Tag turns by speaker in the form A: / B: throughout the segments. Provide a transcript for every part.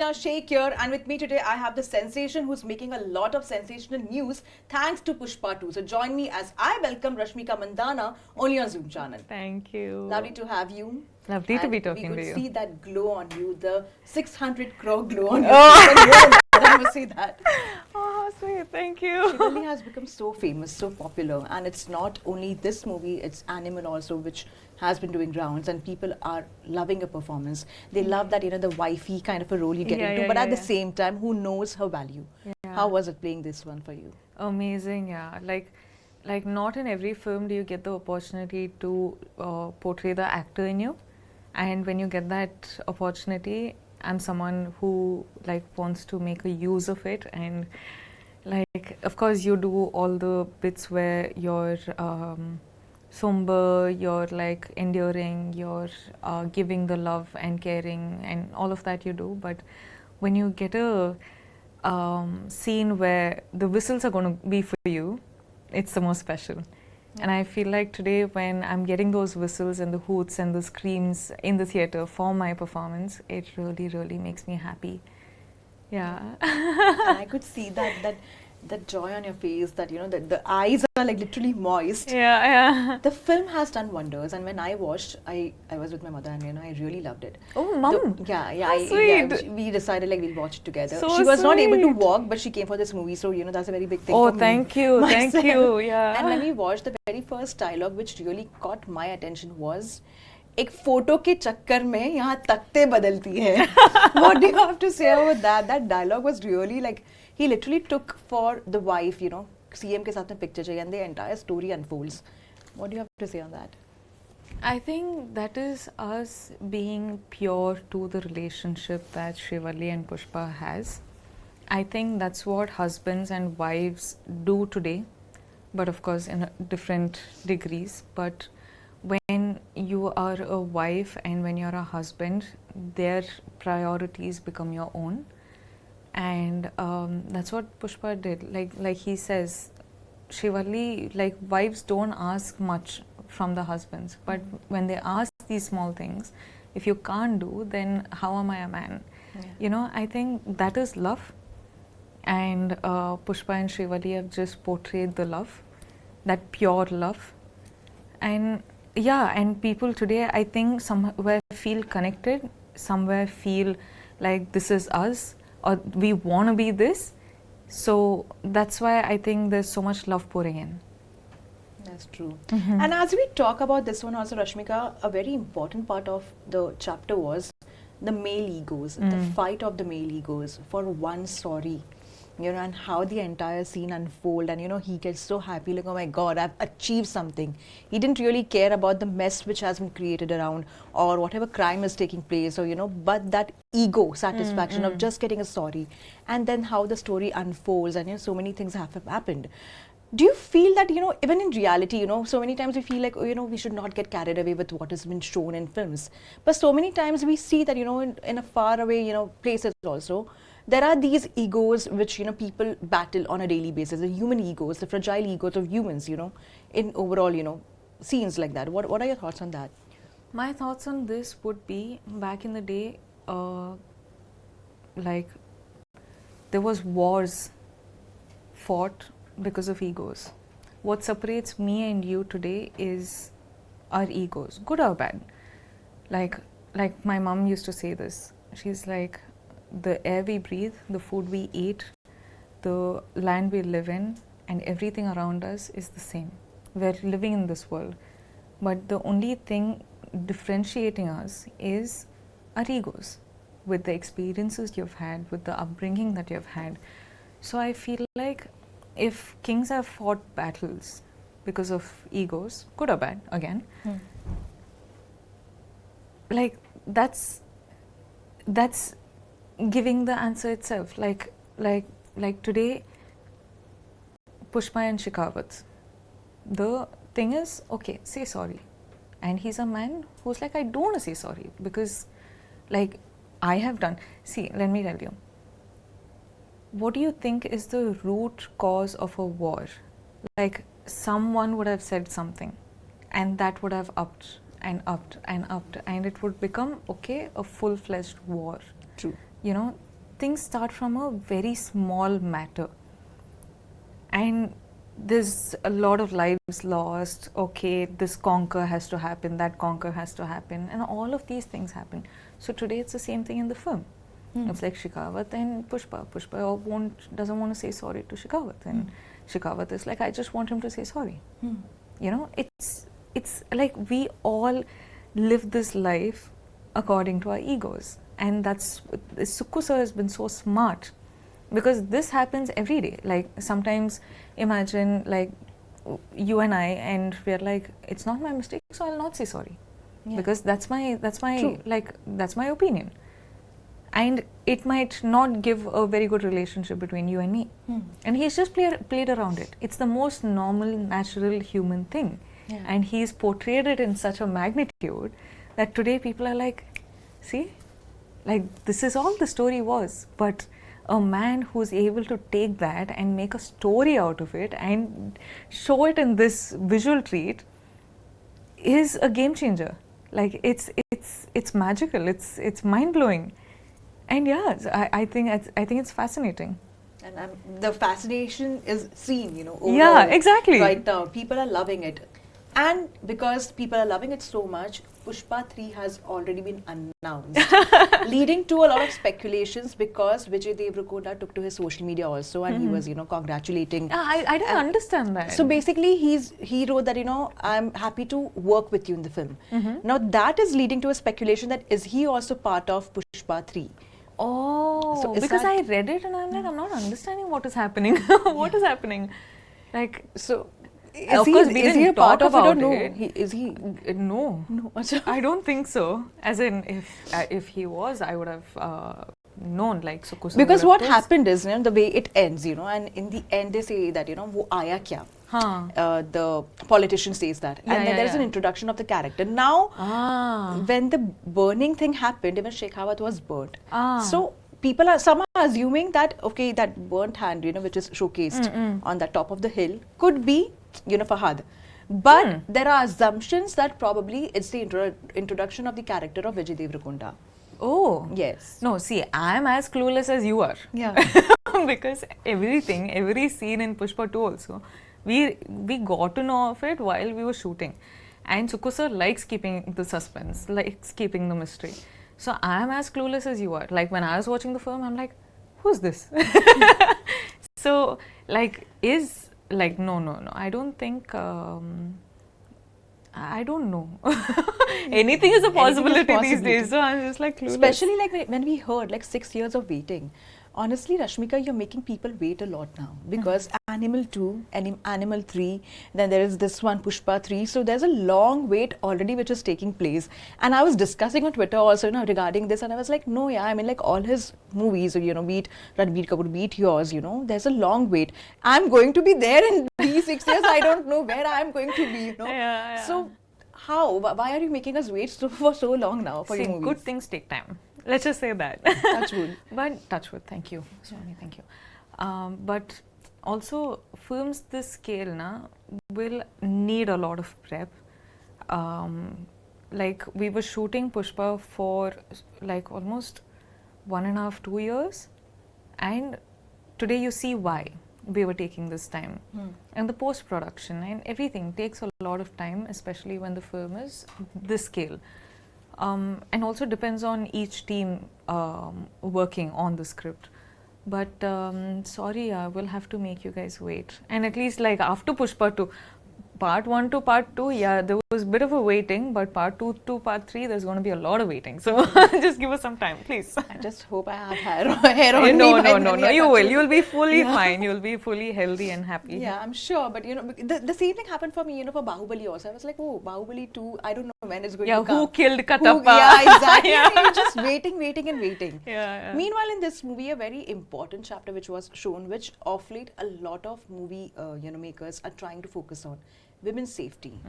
A: Shaikh here, and with me today I have the sensation who's making a lot of sensational news thanks to Pushpa 2. So join me as I welcome Rashmika Mandanna only on Zoom channel.
B: Thank you.
A: Lovely to have you.
B: Lovely to be talking to
A: you. We
B: you.
A: could see that glow on you, the 600 crore glow on you. I must say that.
B: Oh, sweet. Thank you.
A: Shivali has become so famous, so popular, and it's not only this movie, it's Animal also, which has been doing rounds, and people are loving her performance. They love that, the wifey kind of a role you get into, but at the same time, who knows her value? Yeah. How was it playing this one for you?
B: Amazing, yeah. Like not in every film do you get the opportunity to portray the actor in you, and when you get that opportunity, I'm someone who wants to make a use of it, and of course you do all the bits where you're somber, you're enduring, you're giving the love and caring and all of that you do, but when you get a scene where the whistles are going to be for you, it's the most special. Yeah. And I feel like today when I'm getting those whistles and the hoots and the screams in the theatre for my performance, it really, really makes me happy. Yeah.
A: And I could see that joy on your face, that the eyes are literally moist.
B: Yeah.
A: The film has done wonders, and when I watched, I was with my mother, and I really loved it.
B: Oh, mom!
A: We decided we'll watch it together.
B: So
A: she was
B: sweet.
A: not able to walk, but she came for this movie, so that's a very big thing.
B: Oh,
A: for
B: thank
A: me,
B: you,
A: myself.
B: Thank you. Yeah.
A: And when we watched, the very first dialogue which really caught my attention was, एक photo के चक्कर में यहाँ तख्ते बदलती है. What do you have to say about that? That dialogue was really he literally took for the wife, CM के साथ में picture चाहिए, and the entire story unfolds. What do you have to say on that?
B: I think that is us being pure to the relationship that Shivali and Pushpa has. I think that's what husbands and wives do today, but of course in different degrees. But when you are a wife and when you're a husband, their priorities become your own, and that's what Pushpa did. Like he says, Shivali, wives don't ask much from the husbands, but when they ask these small things, if you can't do, then how am I a man? Yeah. I think that is love, and Pushpa and Shivali have just portrayed the love, that pure love. And yeah, and people today, I think somewhere feel connected, somewhere feel like this is us, or we want to be this. So that's why I think there's so much love pouring in.
A: That's true. Mm-hmm. And as we talk about this one also, Rashmika, a very important part of the chapter was the male egos, the fight of the male egos for one sorry. And how the entire scene unfold, and he gets so happy, like, oh my God, I've achieved something. He didn't really care about the mess which has been created around, or whatever crime is taking place, or but that ego satisfaction of just getting a sorry, and then how the story unfolds, and so many things have happened. Do you feel that, even in reality, so many times we feel like, we should not get carried away with what has been shown in films, but so many times we see that, in a far away, places also, there are these egos which, people battle on a daily basis, the human egos, the fragile egos of humans, in overall, scenes like that. What are your thoughts on that?
B: My thoughts on this would be, back in the day, there was wars fought because of egos. What separates me and you today is our egos, good or bad. Like my mom used to say this. She's like, the air we breathe, the food we eat, the land we live in, and everything around us is the same. We're living in this world. But the only thing differentiating us is our egos, with the experiences you've had, with the upbringing that you've had. So I feel like if kings have fought battles because of egos, good or bad, again, that's giving the answer itself. Like today, Pushpa and Shekhawat, the thing is, okay, say sorry. And he's a man who's like, I don't want to say sorry because I have done. See, let me tell you. What do you think is the root cause of a war? Someone would have said something, and that would have upped and it would become, okay, a full-fledged war.
A: True.
B: You know, things start from a very small matter. And there's a lot of lives lost. Okay, this conquer has to happen, that conquer has to happen, and all of these things happen. So today it's the same thing in the film. It's like Shekhawat and Pushpa. Pushpa doesn't want to say sorry to Shekhawat, and Shekhawat is like, I just want him to say sorry. You know, it's like we all live this life according to our egos, and that's Suku Sir has been so smart, because this happens every day. Like sometimes imagine like you and I, and we're like, it's not my mistake, so I'll not say sorry, because that's my
A: True.
B: like that's my opinion, and it might not give a very good relationship between you and me. And he's just played around it. It's the most normal, natural human thing, and he's portrayed it in such a magnitude that today people are like, see, like this is all the story was. But a man who's able to take that and make a story out of it and show it in this visual treat is a game changer. Like it's magical. It's mind blowing, and I think it's fascinating.
A: And the fascination is seen, overall.
B: Yeah, exactly.
A: Right now, people are loving it. And because people are loving it so much, Pushpa 3 has already been announced, leading to a lot of speculations, because Vijay Deverakonda took to his social media also, and he was, congratulating.
B: I didn't understand that.
A: So basically, he wrote that, I'm happy to work with you in the film. Now that is leading to a speculation that is he also part of Pushpa 3?
B: Oh,
A: So
B: because I read it and I'm like, I'm not understanding what is happening. What is happening? Like,
A: So
B: of course, we
A: is he a
B: didn't
A: part
B: talk
A: of it or
B: about
A: no?
B: it.
A: Is he?
B: No.
A: No.
B: I don't think so. As in, if he was, I would have known, like Suku Sir
A: Because
B: would
A: what
B: have told.
A: happened is, the way it ends, and in the end they say that, wo aaya kya? The politician says that. And then there is an introduction of the character. Now, when the burning thing happened, even Shekhawat was burnt. So some are assuming that, okay, that burnt hand, which is showcased on the top of the hill, could be, Fahad. But there are assumptions that probably it's the introduction of the character of Vijay Deverakonda.
B: Oh.
A: Yes.
B: No, see, I'm as clueless as you are.
A: Yeah.
B: Because every scene in Pushpa 2 also, we got to know of it while we were shooting. And Suku Sir likes keeping the suspense, likes keeping the mystery. So I'm as clueless as you are. Like when I was watching the film, I'm like, who's this? So no. I don't think, I don't know. Anything is a possibility these days. So I'm just like clueless.
A: Especially like when we heard like 6 years of waiting. Honestly, Rashmika, you're making people wait a lot now, because Animal 2, Animal 3, then there is this one, Pushpa 3. So there's a long wait already which is taking place. And I was discussing on Twitter also, regarding this, and I was like, no, I mean, like all his movies, be it Ranbir Kapoor, be it yours, there's a long wait. I'm going to be there in these 6 years. I don't know where I'm going to be,
B: Yeah.
A: So how? Why are you making us wait for so long now for your movies?
B: Good things take time. Let's just say that.
A: Touch wood.
B: But touch wood, thank you, Swami, thank you. But also, films this scale will need a lot of prep. Like we were shooting Pushpa for like almost 1.5, 2 years, and today you see why we were taking this time. And the post-production and everything takes a lot of time, especially when the film is this scale. And also depends on each team working on the script. But sorry, we'll have to make you guys wait. And at least like after Pushpa 2, part 1 to part 2, there was a bit of a waiting, but part 2 to part 3, there's going to be a lot of waiting. So just give us some time, please.
A: I just hope I have hair on me.
B: No, you will. You'll be fully fine. You'll be fully healthy and happy.
A: Yeah, I'm sure. But, the same thing happened for me, for Bahubali also. I was like, oh, Bahubali 2, I don't know when it's going to come.
B: Who killed Katappa?
A: Yeah, exactly. You're just waiting.
B: Yeah.
A: Meanwhile, in this movie, a very important chapter which was shown, which of late a lot of movie makers are trying to focus on. Women's safety,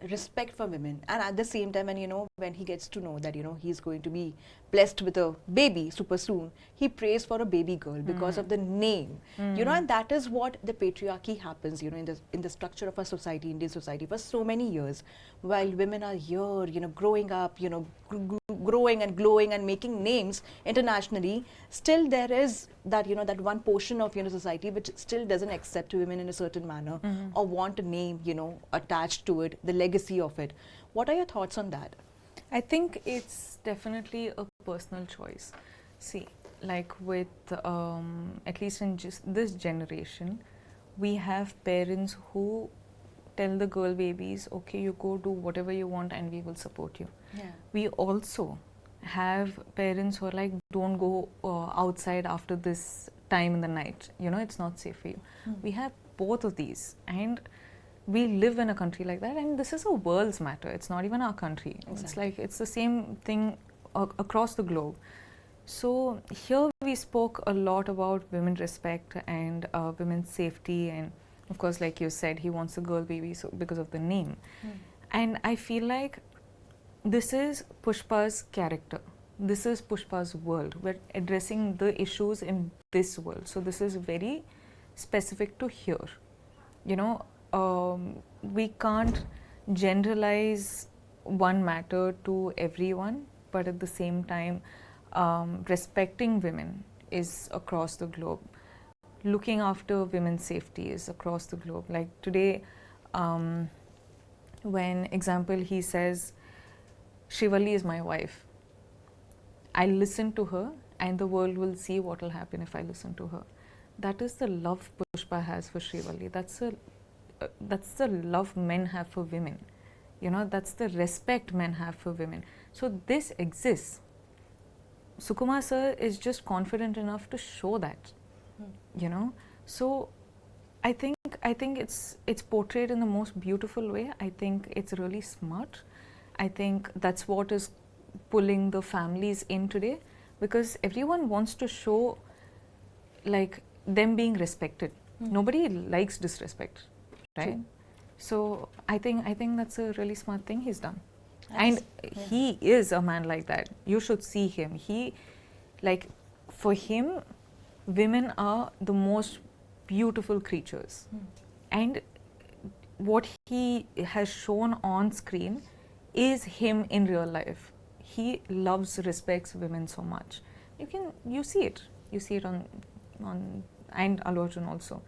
A: respect for women, and at the same time, and when he gets to know that he's going to be blessed with a baby super soon, he prays for a baby girl because of the name. You know, and that is what the patriarchy happens, you know, in the structure of our society, Indian society, for so many years. While women are here, you know, growing up, you know, growing and glowing and making names internationally, still there is that, you know, that one portion of, you know, society which still doesn't accept women in a certain manner or want a name, you know, attached to it, the legacy of it. What are your thoughts on that?
B: I think it's definitely a personal choice. See, like with at least in just this generation, we have parents who tell the girl babies, okay, you go do whatever you want and we will support you.
A: Yeah.
B: We also have parents who are like, don't go outside after this time in the night, you know, it's not safe for you. We have both of these, and we live in a country like that, and this is a world's matter. It's not even our country.
A: Exactly.
B: It's like, it's the same thing across the globe. So here we spoke a lot about women respect and women's safety, and of course, like you said, he wants a girl baby so because of the name. And I feel like this is Pushpa's character. This is Pushpa's world. We're addressing the issues in this world. So this is very specific to here. You know, we can't generalize one matter to everyone, but at the same time, respecting women is across the globe. Looking after women's safety is across the globe. Like today, when, example, he says, Shivali is my wife. I listen to her and the world will see what will happen if I listen to her. That is the love Pushpa has for Shivali. That's the love men have for women. You know, that's the respect men have for women. So this exists. Sukumar Sir is just confident enough to show that. You know, so I think it's portrayed in the most beautiful way. I think it's really smart. I think that's what is pulling the families in today, because everyone wants to show like them being respected. Nobody likes disrespect, right?
A: True.
B: So I think that's a really smart thing he's done. And he is a man like that. You should see him. He, like, for him, women are the most beautiful creatures. And what he has shown on screen is him in real life. He loves, respects women so much. You see it on and Allu Arjun also.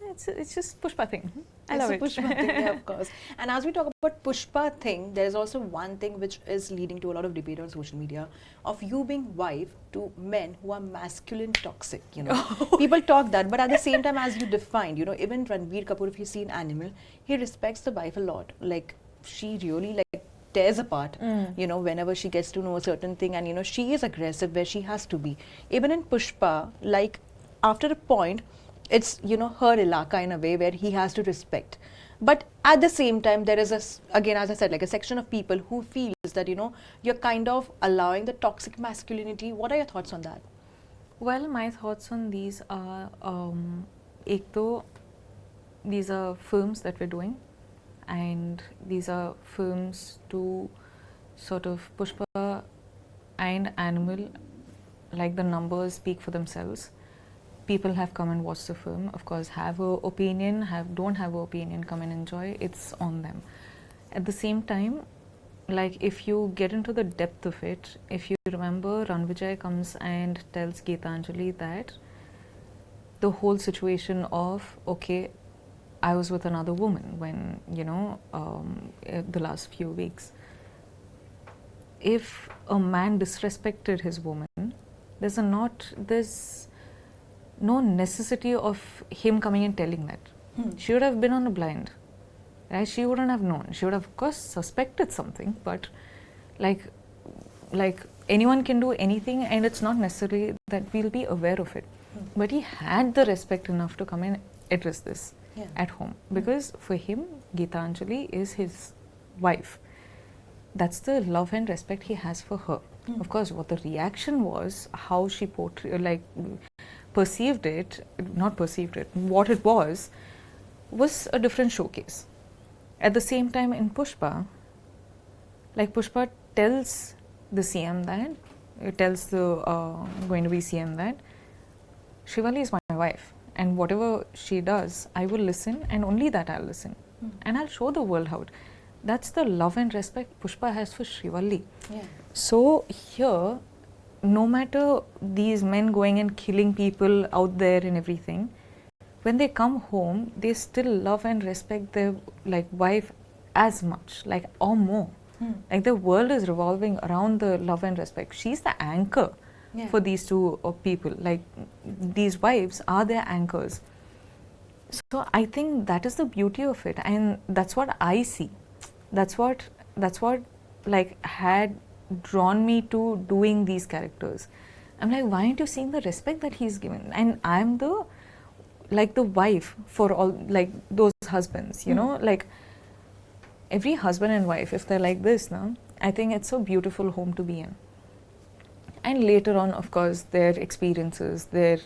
B: It's just Pushpa thing. I love it.
A: Pushpa thing, yeah, of course. And as we talk about Pushpa thing, there is also one thing which is leading to a lot of debate on social media of you being wife to men who are masculine toxic, you know. People talk that, but at the same time, as you defined, you know, even Ranbir Kapoor, if you see in Animal, he respects the wife a lot. Like, she really, like, tears apart, you know, whenever she gets to know a certain thing, and, you know, she is aggressive where she has to be. Even in Pushpa, like, after a point, it's, you know, her ilaka in a way where he has to respect. But at the same time, there is, again, as I said, like a section of people who feels that, you know, you're kind of allowing the toxic masculinity. What are your thoughts on that?
B: Well, my thoughts on these are, ek to, these are films that we're doing, and these are films to sort of Pushpa and Animal, like the numbers speak for themselves. People have come and watched the film, of course, have an opinion, don't have an opinion, come and enjoy, it's on them. At the same time, like, if you get into the depth of it, if you remember, Vijay comes and tells Geetanjali that the whole situation of, okay, I was with another woman when, you know, the last few weeks. If a man disrespected his woman, there's no necessity of him coming and telling that. She would have been on a blind, right? She wouldn't have known. She would have, of course, suspected something, but like anyone can do anything, and it's not necessary that we'll be aware of it. But he had the respect enough to come and address this at home, because for him, Geetanjali is his wife. That's the love and respect he has for her. Of course, what the reaction was, how she perceived it, what it was a different showcase. At the same time, in Pushpa, like, Pushpa tells the CM that tells the going to be CM that Shivali is my wife, and whatever she does, I will listen, and only that I'll listen, and I'll show the world how. That's the love and respect Pushpa has for Shivali.
A: Yeah.
B: So here, no matter these men going and killing people out there and everything, when they come home, they still love and respect their like wife as much, like or more. Like the world is revolving around the love and respect. She's the anchor for these two people. Like these wives are their anchors. So I think that is the beauty of it, and that's what I see. That's what like had drawn me to doing these characters. I'm like, why aren't you seeing the respect that he's given? And I'm the like the wife for all like those husbands, you know, like every husband and wife, if they're like this now, I think it's a beautiful home to be in. And later on, of course, their experiences, their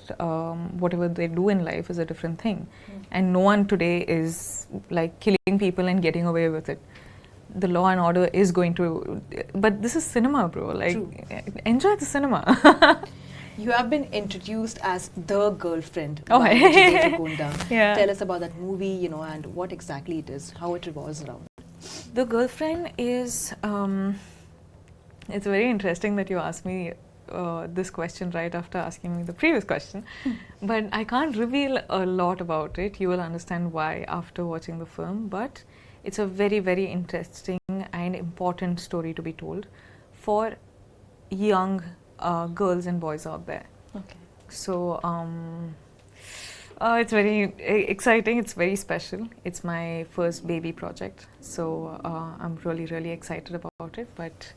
B: whatever they do in life is a different thing. And no one today is like killing people and getting away with it. The law and order is going to, but this is cinema, bro. Like, enjoy the cinema.
A: You have been introduced as the girlfriend
B: Oh,
A: by Vijay Deverakonda.
B: Yeah.
A: Tell us about that movie, you know, and what exactly it is, how it revolves around.
B: The girlfriend is, it's very interesting that you asked me this question right after asking me the previous question. But I can't reveal a lot about it. You will understand why after watching the film. But it's a very, very interesting and important story to be told for young girls and boys out there.
A: Okay.
B: So it's very exciting. It's very special. It's my first baby project. So I'm really, really excited about it. But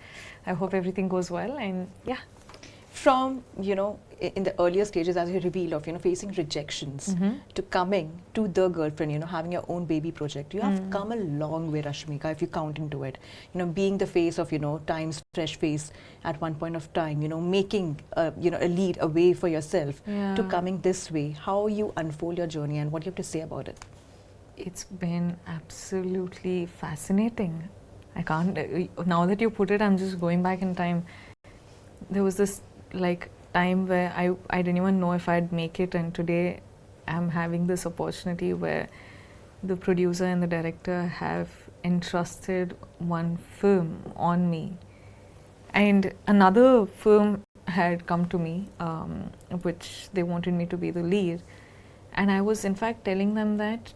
B: I hope everything goes well. And yeah.
A: From, you know, in the earlier stages, as you revealed, of, you know, facing rejections to coming to the girlfriend, you know, having your own baby project, you have come a long way, Rashmika, if you count into it. You know, being the face of, you know, Time's fresh face at one point of time, you know, making, you know, a lead, a way for yourself to coming this way. How you unfold your journey and what you have to say about it?
B: It's been absolutely fascinating. I can't, now that you put it, I'm just going back in time. There was this like time where I didn't even know if I'd make it, and today I'm having this opportunity where the producer and the director have entrusted one film on me, and another film had come to me which they wanted me to be the lead, and I was in fact telling them that,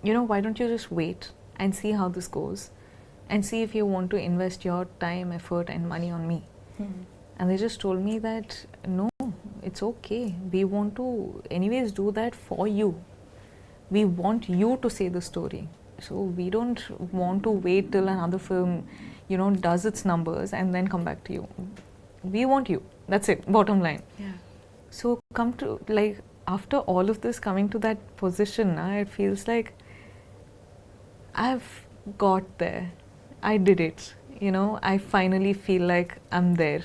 B: you know, why don't you just wait and see how this goes and see if you want to invest your time, effort and money on me. And they just told me that, no, it's okay. We want to anyways do that for you. We want you to say the story. So we don't want to wait till another film, you know, does its numbers and then come back to you. We want you. That's it, bottom line.
A: Yeah.
B: So come to, like, after all of this coming to that position, it feels like I've got there. I did it. You know, I finally feel like I'm there.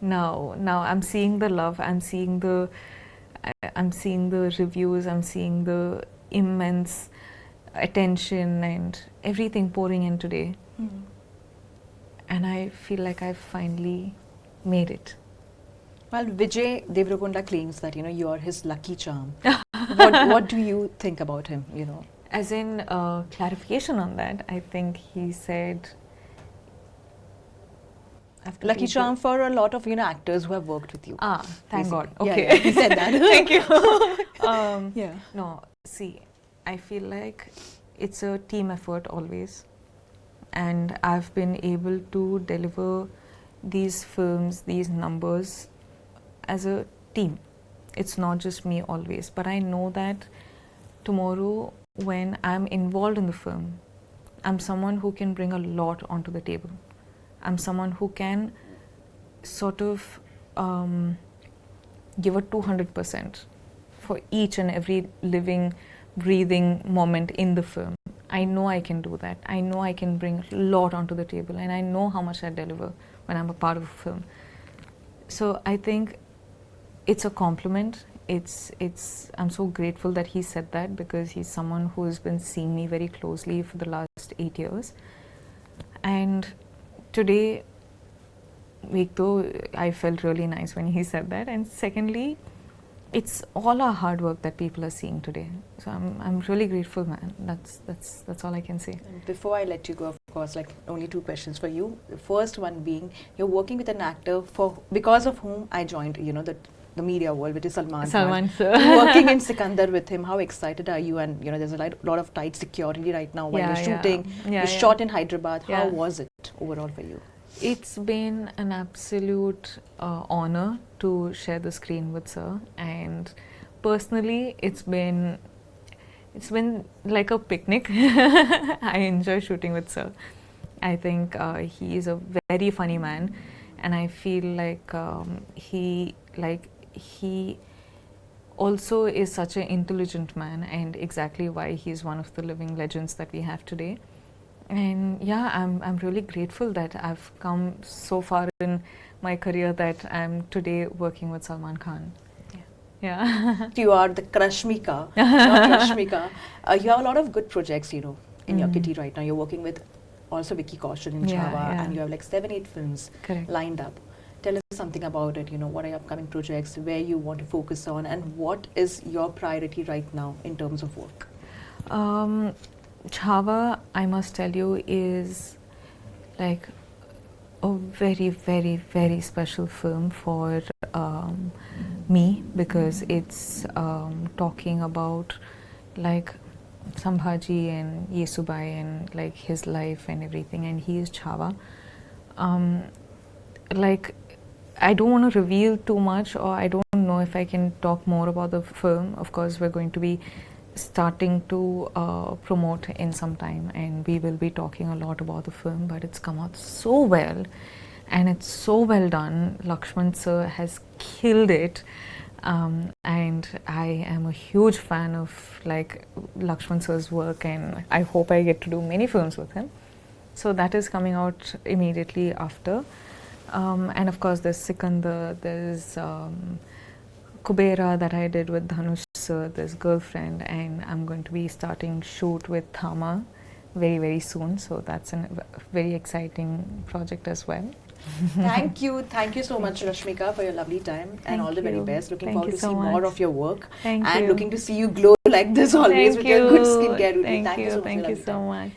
B: Now I'm seeing the love, I'm seeing the reviews, I'm seeing the immense attention and everything pouring in today. And I feel like I've finally made it.
A: Well, Vijay Deverakonda claims that, you know, you are his lucky charm. What do you think about him, you know?
B: As in clarification on that, I think he said,
A: lucky charm for a lot of, you know, actors who have worked with you.
B: Thank God.
A: Yeah,
B: Okay.
A: yeah, he said that.
B: Thank you.
A: Yeah.
B: No, see, I feel like it's a team effort always. And I've been able to deliver these films, these numbers as a team. It's not just me always. But I know that tomorrow when I'm involved in the film, I'm someone who can bring a lot onto the table. I'm someone who can sort of give a 200% for each and every living, breathing moment in the film. I know I can do that. I know I can bring a lot onto the table, and I know how much I deliver when I'm a part of a film. So I think it's a compliment. I'm so grateful that he said that, because he's someone who's been seeing me very closely for the last 8 years. And today, एक तो I felt really nice when he said that, and secondly, it's all our hard work that people are seeing today. So I'm really grateful, man. That's all I can say.
A: And before I let you go, of course, like only two questions for you. The first one being, you're working with an actor because of whom I joined, the media world, which is Salman
B: Salman
A: Khan.
B: Sir.
A: Working in Sikandar with him, how excited are you? And there's a lot of tight security right now while you're shooting. You shot in Hyderabad. How was it overall for you?
B: It's been an absolute honor to share the screen with Sir, and personally, it's been like a picnic. I enjoy shooting with Sir. I think he is a very funny man, and I feel like he also is such an intelligent man, and exactly why he's one of the living legends that we have today. And yeah, I'm really grateful that I've come so far in my career that I'm today working with Salman Khan. Yeah.
A: You are the Rashmika, not Rashmika. You have a lot of good projects, in your kitty right now. You're working with also Vicky Kaushal in Java, and you have like 7-8 films lined up. Tell us something about it. What are your upcoming projects, where you want to focus on, and what is your priority right now in terms of work?
B: Java, I must tell you, is like a very, very, very special film for me, because it's talking about like Sambhaji and Yesubai and like his life and everything, and he is Java. Like, I don't want to reveal too much, or I don't know if I can talk more about the film. Of course, we're going to be starting to promote in some time, and we will be talking a lot about the film, but it's come out so well, and it's so well done. Lakshman Sir has killed it, and I am a huge fan of like Lakshman Sir's work, and I hope I get to do many films with him. So that is coming out immediately after. And of course there's Sikandar, there's Kubera that I did with Dhanush Sir, there's Girlfriend, and I'm going to be starting shoot with Thama very, very soon. So that's a very exciting project as well.
A: Thank you so much, Rashmika, for your lovely time, and all the very best. Looking forward to see more of your work, and looking to see you glow like this always with your good skincare routine.
B: Thank you so much.
A: Thank you so much.